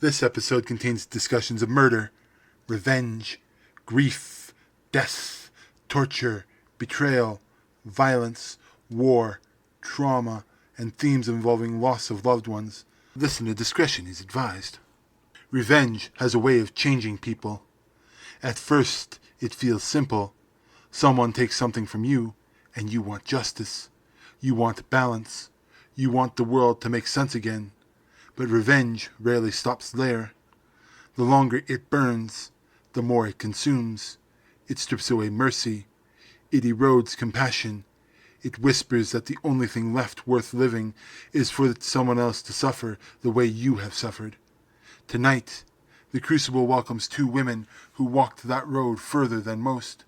This episode contains discussions of murder, revenge, grief, death, torture, betrayal, violence, war, trauma, and themes involving loss of loved ones. Listener discretion is advised. Revenge has a way of changing people. At first, it feels simple. Someone takes something from you, and you want justice. You want balance. You want the world to make sense again. But revenge rarely stops there. The longer it burns, the more it consumes. It strips away mercy. It erodes compassion. It whispers that the only thing left worth living is for someone else to suffer the way you have suffered. Tonight, the Crucible welcomes two women who walked that road further than most.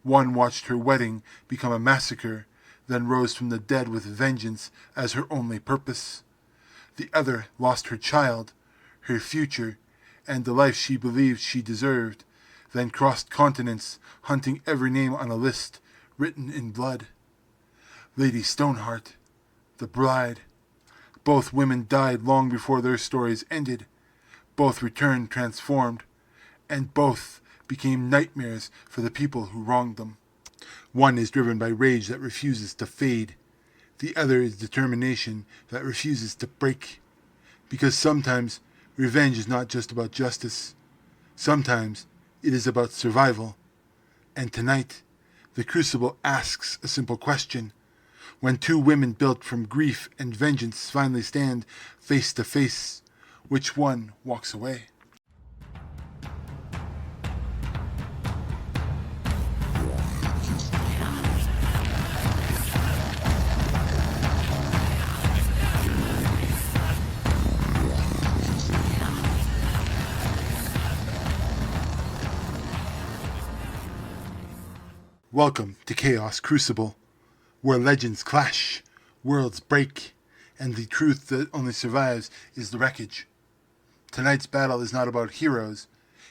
One watched her wedding become a massacre, then rose from the dead with vengeance as her only purpose. The other lost her child, her future, and the life she believed she deserved, then crossed continents, hunting every name on a list written in blood. Lady Stoneheart, the bride. Both women died long before their stories ended. Both returned transformed, and both became nightmares for the people who wronged them. One is driven by rage that refuses to fade. The other is determination that refuses to break. Because sometimes revenge is not just about justice. Sometimes it is about survival. And tonight, the Crucible asks a simple question. When two women built from grief and vengeance finally stand face to face, which one walks away? Welcome to Chaos Crucible, where legends clash, worlds break, and the truth that only survives is the wreckage. Tonight's battle is not about heroes,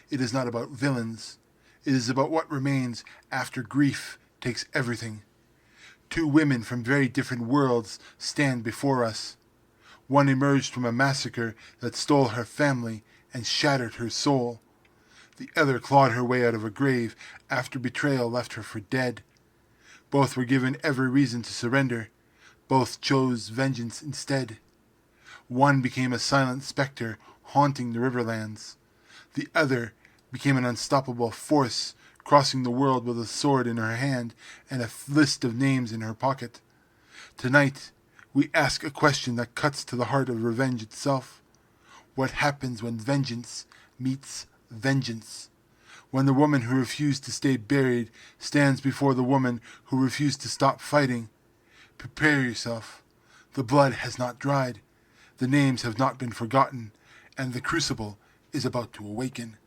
it is not about villains, it is about what remains after grief takes everything. Two women from very different worlds stand before us. One emerged from a massacre that stole her family and shattered her soul. The other clawed her way out of a grave after betrayal left her for dead. Both were given every reason to surrender. Both chose vengeance instead. One became a silent specter haunting the riverlands. The other became an unstoppable force, crossing the world with a sword in her hand and a list of names in her pocket. Tonight, we ask a question that cuts to the heart of revenge itself. What happens when vengeance meets vengeance? When the woman who refused to stay buried stands before the woman who refused to stop fighting. Prepare yourself. The blood has not dried. The names have not been forgotten. And the Crucible is about to awaken.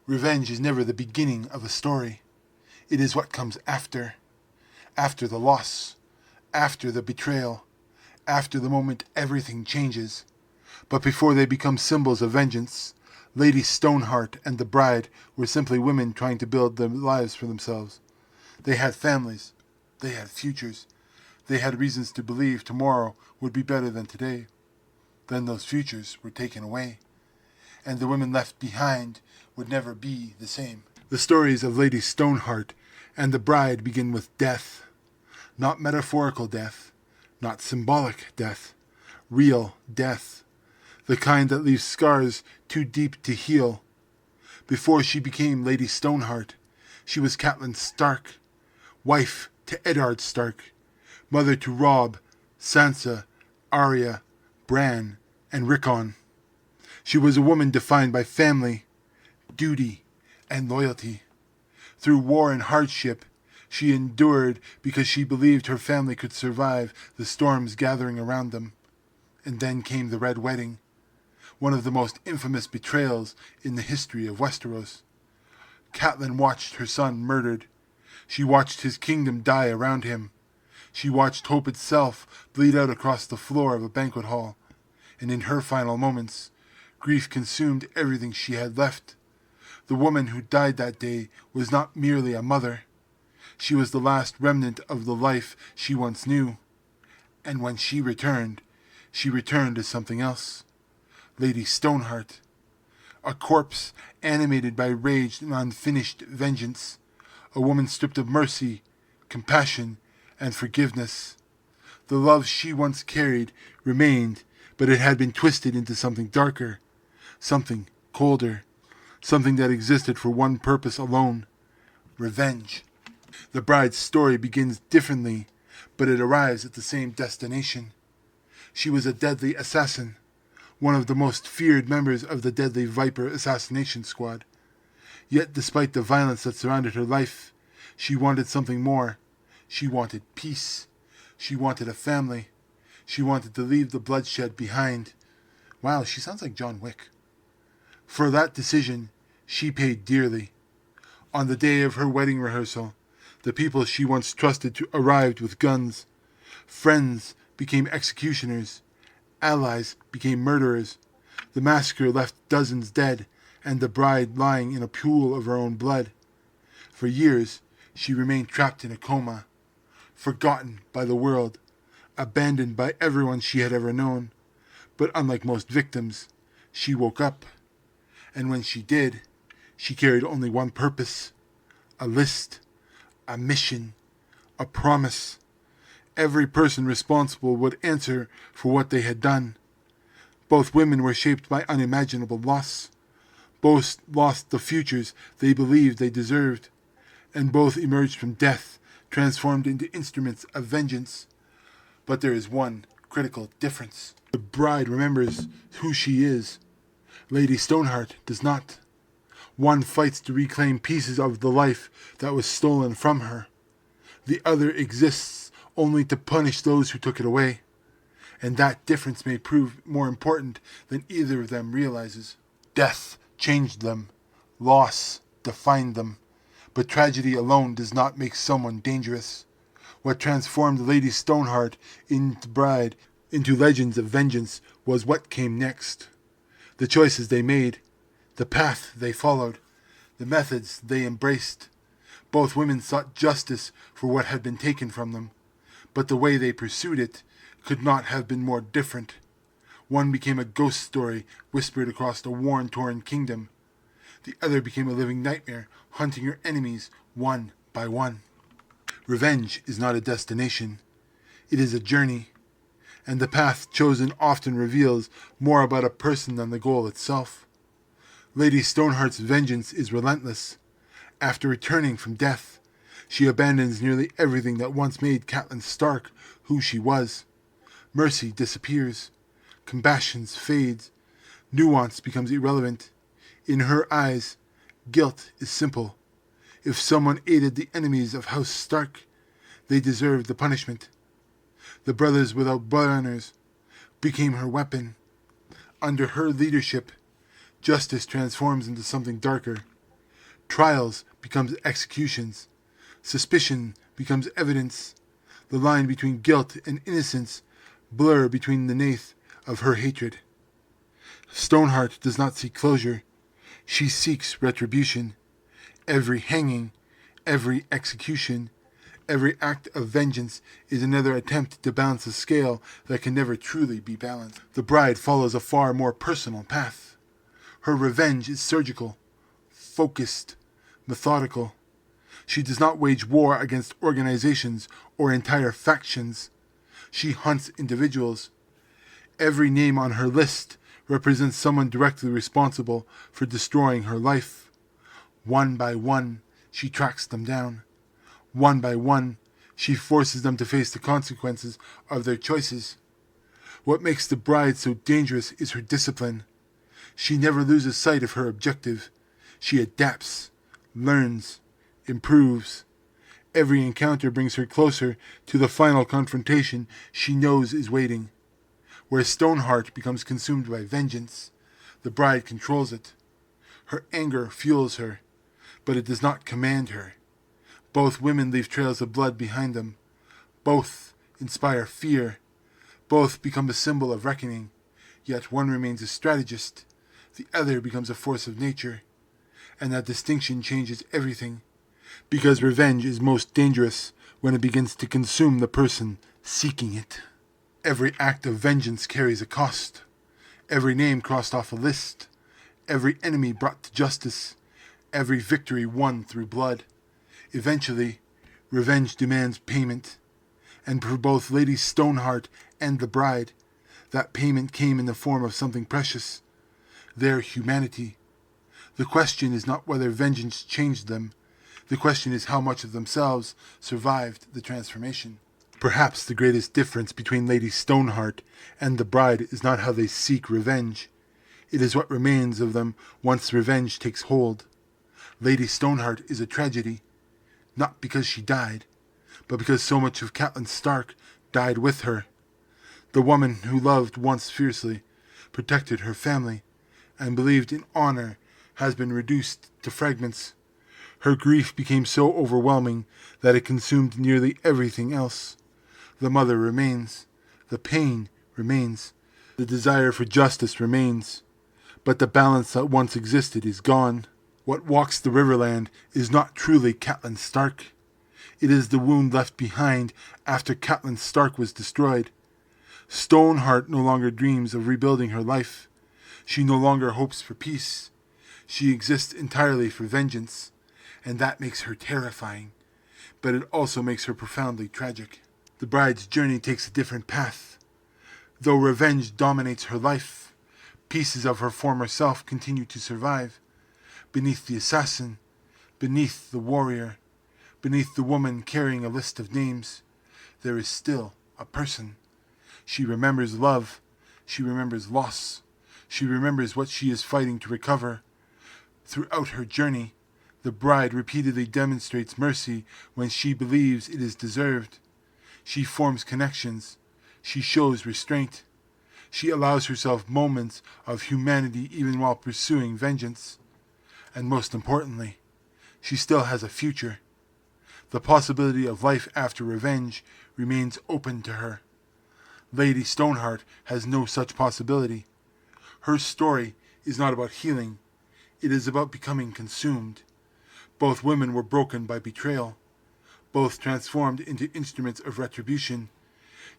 Revenge is never the beginning of a story. It is what comes after. After the loss. After the betrayal. After the moment everything changes. But before they become symbols of vengeance, Lady Stoneheart and the bride were simply women trying to build their lives for themselves. They had families. They had futures. They had reasons to believe tomorrow would be better than today. Then those futures were taken away, and the women left behind would never be the same. The stories of Lady Stoneheart and the bride begin with death. Not metaphorical death, not symbolic death, real death. The kind that leaves scars too deep to heal. Before she became Lady Stoneheart, she was Catelyn Stark, wife to Eddard Stark, mother to Robb, Sansa, Arya, Bran, and Rickon. She was a woman defined by family, duty, and loyalty. Through war and hardship, she endured because she believed her family could survive the storms gathering around them. And then came the Red Wedding, one of the most infamous betrayals in the history of Westeros. Catelyn watched her son murdered. She watched his kingdom die around him. She watched hope itself bleed out across the floor of a banquet hall. And in her final moments, grief consumed everything she had left. The woman who died that day was not merely a mother. She was the last remnant of the life she once knew. And when she returned as something else. Lady Stoneheart, a corpse animated by rage and unfinished vengeance, a woman stripped of mercy, compassion, and forgiveness. The love she once carried remained, but it had been twisted into something darker, something colder, something that existed for one purpose alone: revenge. The bride's story begins differently, but it arrives at the same destination. She was a deadly assassin, one of the most feared members of the deadly Viper assassination squad. Yet despite the violence that surrounded her life, she wanted something more. She wanted peace. She wanted a family. She wanted to leave the bloodshed behind. Wow, she sounds like John Wick. For that decision, she paid dearly. On the day of her wedding rehearsal, the people she once trusted arrived with guns. Friends became executioners. Allies became murderers. The massacre left dozens dead, and the bride lying in a pool of her own blood. For years, she remained trapped in a coma, forgotten by the world, abandoned by everyone she had ever known. But unlike most victims, she woke up. And when she did, she carried only one purpose: a list, a mission, a promise. Every person responsible would answer for what they had done. Both women were shaped by unimaginable loss. Both lost the futures they believed they deserved, and both emerged from death, transformed into instruments of vengeance. But there is one critical difference. The bride remembers who she is. Lady Stoneheart does not. One fights to reclaim pieces of the life that was stolen from her. The other exists only to punish those who took it away. And that difference may prove more important than either of them realizes. Death changed them. Loss defined them. But tragedy alone does not make someone dangerous. What transformed Lady Stoneheart into bride, into legends of vengeance, was what came next. The choices they made, the path they followed, the methods they embraced. Both women sought justice for what had been taken from them, but the way they pursued it could not have been more different. One became a ghost story whispered across a war-torn kingdom. The other became a living nightmare, hunting her enemies one by one. Revenge is not a destination. It is a journey, and the path chosen often reveals more about a person than the goal itself. Lady Stoneheart's vengeance is relentless. After returning from death, she abandons nearly everything that once made Catelyn Stark who she was. Mercy disappears. Compassion fades. Nuance becomes irrelevant. In her eyes, guilt is simple. If someone aided the enemies of House Stark, they deserved the punishment. The brothers without banners became her weapon. Under her leadership, justice transforms into something darker. Trials becomes executions. Suspicion becomes evidence. The line between guilt and innocence blur between the naith of her hatred. Stoneheart does not seek closure. She seeks retribution. Every hanging, every execution, every act of vengeance is another attempt to balance a scale that can never truly be balanced. The bride follows a far more personal path. Her revenge is surgical, focused, methodical. She does not wage war against organizations or entire factions. She hunts individuals. Every name on her list represents someone directly responsible for destroying her life. One by one, she tracks them down. One by one, she forces them to face the consequences of their choices. What makes the bride so dangerous is her discipline. She never loses sight of her objective. She adapts, learns, improves. Every encounter brings her closer to the final confrontation she knows is waiting. Where Stoneheart becomes consumed by vengeance, the bride controls it. Her anger fuels her, but it does not command her. Both women leave trails of blood behind them. Both inspire fear. Both become a symbol of reckoning. Yet one remains a strategist. The other becomes a force of nature. And that distinction changes everything. Because revenge is most dangerous when it begins to consume the person seeking it. Every act of vengeance carries a cost. Every name crossed off a list, every enemy brought to justice, every victory won through blood. Eventually, revenge demands payment, and for both Lady Stoneheart and the bride, that payment came in the form of something precious, their humanity. The question is not whether vengeance changed them. The question is how much of themselves survived the transformation. Perhaps the greatest difference between Lady Stoneheart and the bride is not how they seek revenge. It is what remains of them once revenge takes hold. Lady Stoneheart is a tragedy, not because she died, but because so much of Catelyn Stark died with her. The woman who loved once fiercely, protected her family, and believed in honor has been reduced to fragments. Her grief became so overwhelming that it consumed nearly everything else. The mother remains. The pain remains. The desire for justice remains. But the balance that once existed is gone. What walks the Riverland is not truly Catelyn Stark. It is the wound left behind after Catelyn Stark was destroyed. Stoneheart no longer dreams of rebuilding her life. She no longer hopes for peace. She exists entirely for vengeance, and that makes her terrifying, but it also makes her profoundly tragic. The bride's journey takes a different path. Though revenge dominates her life, pieces of her former self continue to survive. Beneath the assassin, beneath the warrior, beneath the woman carrying a list of names, there is still a person. She remembers love. She remembers loss. She remembers what she is fighting to recover. Throughout her journey, the bride repeatedly demonstrates mercy when she believes it is deserved. She forms connections. She shows restraint. She allows herself moments of humanity even while pursuing vengeance. And most importantly, she still has a future. The possibility of life after revenge remains open to her. Lady Stoneheart has no such possibility. Her story is not about healing. It is about becoming consumed. Both women were broken by betrayal. Both transformed into instruments of retribution.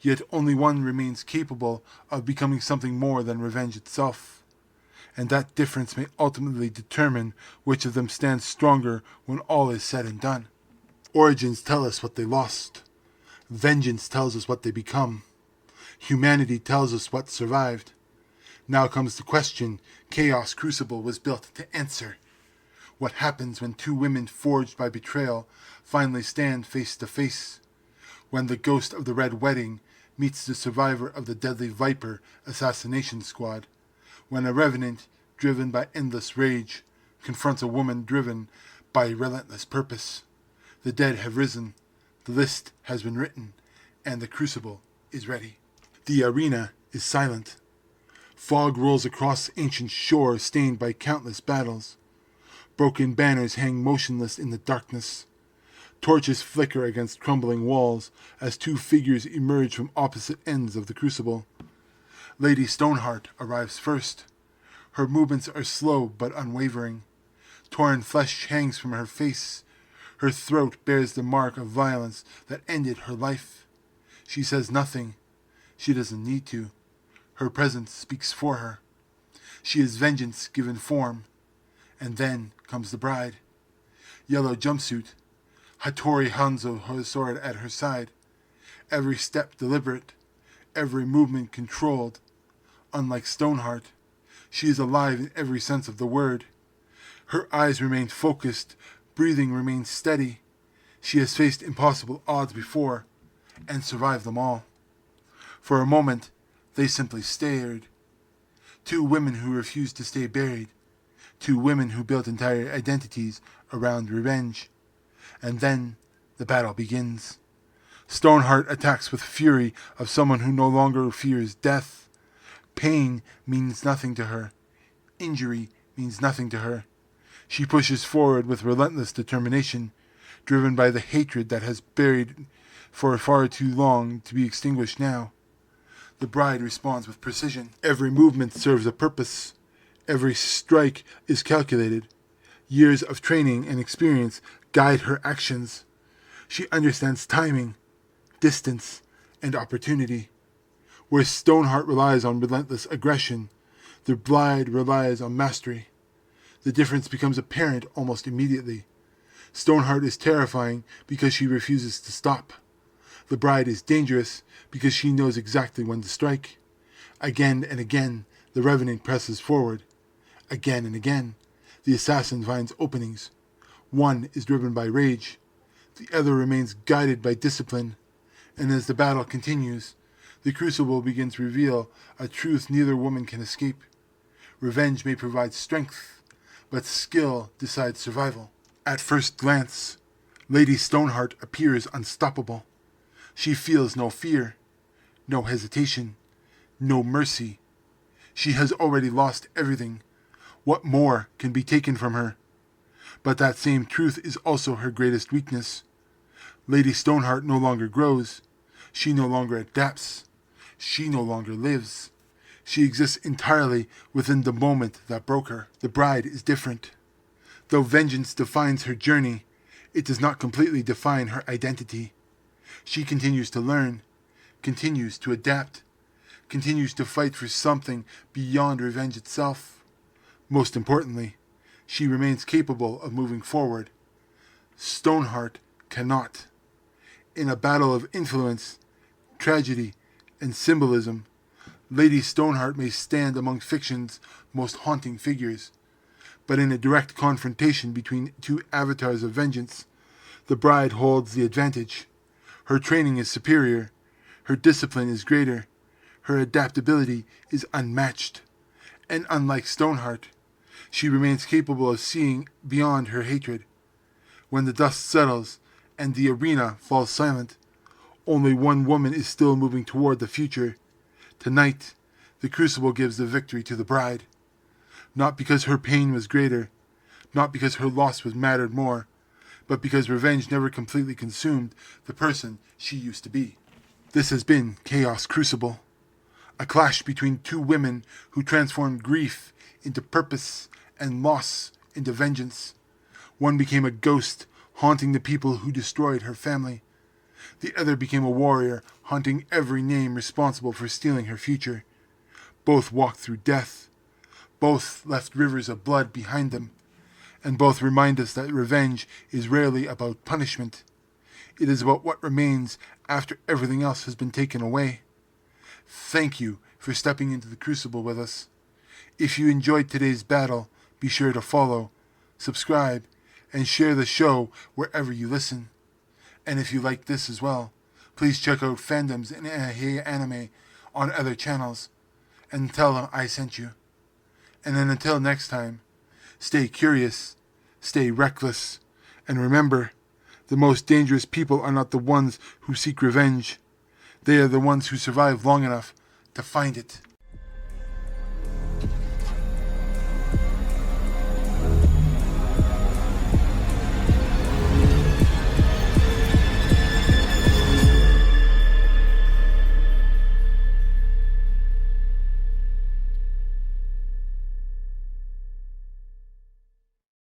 Yet only one remains capable of becoming something more than revenge itself. And that difference may ultimately determine which of them stands stronger when all is said and done. Origins tell us what they lost. Vengeance tells us what they become. Humanity tells us what survived. Now comes the question Chaos Crucible was built to answer. What happens when two women forged by betrayal finally stand face to face? When the ghost of the Red Wedding meets the survivor of the Deadly Viper assassination squad? When a revenant, driven by endless rage, confronts a woman driven by relentless purpose? The dead have risen, the list has been written, and the crucible is ready. The arena is silent. Fog rolls across ancient shore stained by countless battles. Broken banners hang motionless in the darkness. Torches flicker against crumbling walls as two figures emerge from opposite ends of the crucible. Lady Stoneheart arrives first. Her movements are slow but unwavering. Torn flesh hangs from her face. Her throat bears the mark of violence that ended her life. She says nothing. She doesn't need to. Her presence speaks for her. She is vengeance given form. And then comes the bride. Yellow jumpsuit. Hattori Hanzo, her sword at her side. Every step deliberate. Every movement controlled. Unlike Stoneheart, she is alive in every sense of the word. Her eyes remain focused. Breathing remains steady. She has faced impossible odds before and survived them all. For a moment, they simply stared. Two women who refused to stay buried. Two women who built entire identities around revenge. And then the battle begins. Stoneheart attacks with fury of someone who no longer fears death. Pain means nothing to her. Injury means nothing to her. She pushes forward with relentless determination, driven by the hatred that has buried for far too long to be extinguished now. The bride responds with precision. Every movement serves a purpose. Every strike is calculated. Years of training and experience guide her actions. She understands timing, distance, and opportunity. Where Stoneheart relies on relentless aggression, The bride relies on mastery. The difference becomes apparent almost immediately. Stoneheart is terrifying because she refuses to stop. The bride is dangerous because she knows exactly when to strike. Again and again, the revenant presses forward. Again and again, the assassin finds openings. One is driven by rage. The other remains guided by discipline. And as the battle continues, the crucible begins to reveal a truth neither woman can escape. Revenge may provide strength, but skill decides survival. At first glance, Lady Stoneheart appears unstoppable. She feels no fear, no hesitation, no mercy. She has already lost everything. What more can be taken from her? But that same truth is also her greatest weakness. Lady Stoneheart no longer grows. She no longer adapts. She no longer lives. She exists entirely within the moment that broke her. The bride is different. Though vengeance defines her journey, it does not completely define her identity. She continues to learn, continues to adapt, continues to fight for something beyond revenge itself. Most importantly, she remains capable of moving forward. Stoneheart cannot. In a battle of influence, tragedy, and symbolism, Lady Stoneheart may stand among fiction's most haunting figures. But in a direct confrontation between two avatars of vengeance, the bride holds the advantage. Her training is superior. Her discipline is greater. Her adaptability is unmatched. And unlike Stoneheart, she remains capable of seeing beyond her hatred. When the dust settles and the arena falls silent, only one woman is still moving toward the future. Tonight, the crucible gives the victory to the bride. Not because her pain was greater, not because her loss was mattered more, but because revenge never completely consumed the person she used to be. This has been Chaos Crucible, a clash between two women who transformed grief into purpose and loss into vengeance. One became a ghost, haunting the people who destroyed her family. The other became a warrior, haunting every name responsible for stealing her future. Both walked through death. Both left rivers of blood behind them. And both remind us that revenge is rarely about punishment. It is about what remains after everything else has been taken away. Thank you for stepping into the crucible with us. If you enjoyed today's battle, be sure to follow, subscribe, and share the show wherever you listen. And if you like this as well, please check out fandoms in anime on other channels and tell them I sent you. And then until next time, stay curious, stay reckless, and remember, the most dangerous people are not the ones who seek revenge. They are the ones who survive long enough to find it.